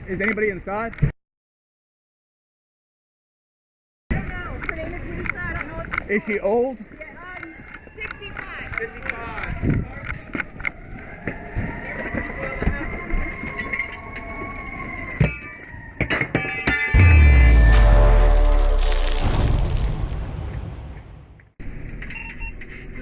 Is anybody inside? I don't know. Her name is Lisa. I don't know what she's Is she old? Yeah, 65.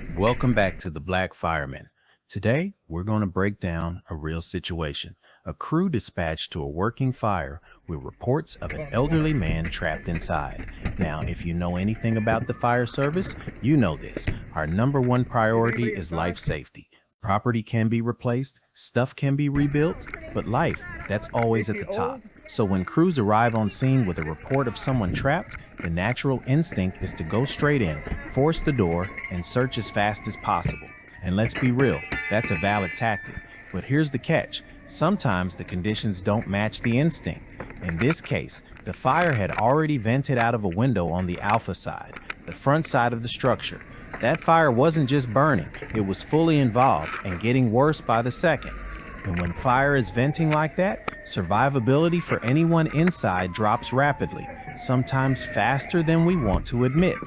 55. Welcome back to the Black Fireman. Today, we're going to break down a real situation. A crew dispatched to a working fire with reports of an elderly man trapped inside. Now, if you know anything about the fire service, you know this. Our number one priority is life safety. Property can be replaced, stuff can be rebuilt, but life, that's always at the top. So when crews arrive on scene with a report of someone trapped, the natural instinct is to go straight in, force the door, and search as fast as possible. And let's be real, that's a valid tactic. But here's the catch. Sometimes the conditions don't match the instinct. In this case, the fire had already vented out of a window on the alpha side, the front side of the structure. That fire wasn't just burning, it was fully involved and getting worse by the second. And when fire is venting like that, survivability for anyone inside drops rapidly, sometimes faster than we want to admit.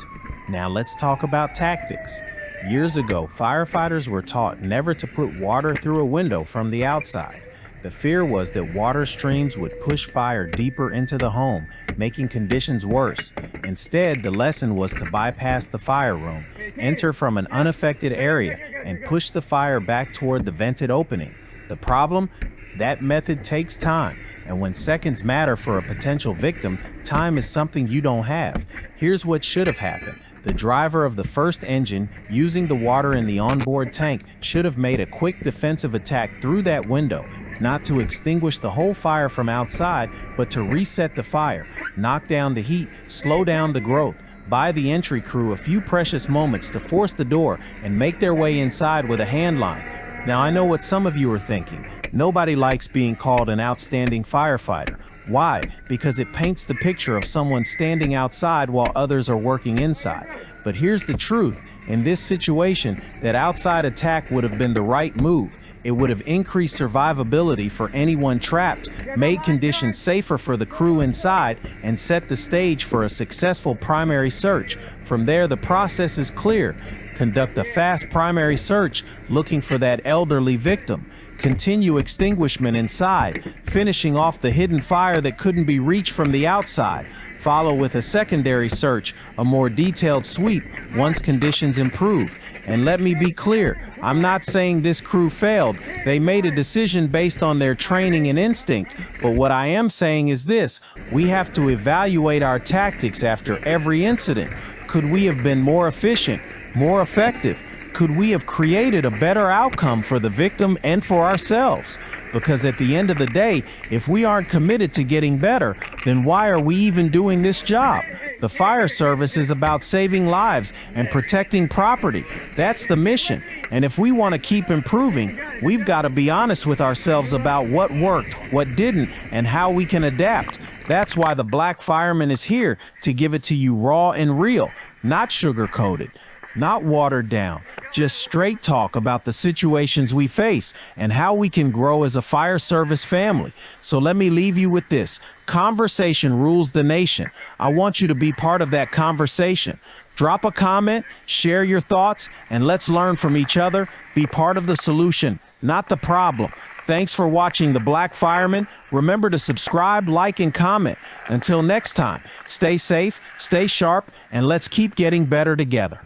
Now let's talk about tactics. Years ago, firefighters were taught never to put water through a window from the outside. The fear was that water streams would push fire deeper into the home, making conditions worse. Instead, the lesson was to bypass the fire room, enter from an unaffected area, and push the fire back toward the vented opening. The problem? That method takes time, and when seconds matter for a potential victim, time is something you don't have. Here's what should have happened. The driver of the first engine, using the water in the onboard tank, should have made a quick defensive attack through that window, not to extinguish the whole fire from outside, but to reset the fire, knock down the heat, slow down the growth, buy the entry crew a few precious moments to force the door and make their way inside with a hand line. Now I know what some of you are thinking. Nobody likes being called an outstanding firefighter. Why? Because it paints the picture of someone standing outside while others are working inside. But here's the truth. In this situation, that outside attack would have been the right move. It would have increased survivability for anyone trapped, made conditions safer for the crew inside, and set the stage for a successful primary search. From there, the process is clear. Conduct a fast primary search looking for that elderly victim. Continue extinguishment inside, finishing off the hidden fire that couldn't be reached from the outside. Follow with a secondary search, a more detailed sweep once conditions improve. And let me be clear, I'm not saying this crew failed. They made a decision based on their training and instinct. But what I am saying is this: we have to evaluate our tactics after every incident. Could we have been more efficient, more effective? Could we have created a better outcome for the victim and for ourselves? Because at the end of the day, if we aren't committed to getting better, then why are we even doing this job? The fire service is about saving lives and protecting property. That's the mission. And if we want to keep improving, we've got to be honest with ourselves about what worked, what didn't, and how we can adapt. That's why the Black Fireman is here, to give it to you raw and real, not sugar-coated, not watered down, just straight talk about the situations we face and how we can grow as a fire service family. So let me leave you with this. Conversation rules the nation. I want you to be part of that conversation. Drop a comment, share your thoughts, and let's learn from each other. Be part of the solution, not the problem. Thanks for watching The Black Fireman. Remember to subscribe, like, and comment. Until next time, stay safe, stay sharp, and let's keep getting better together.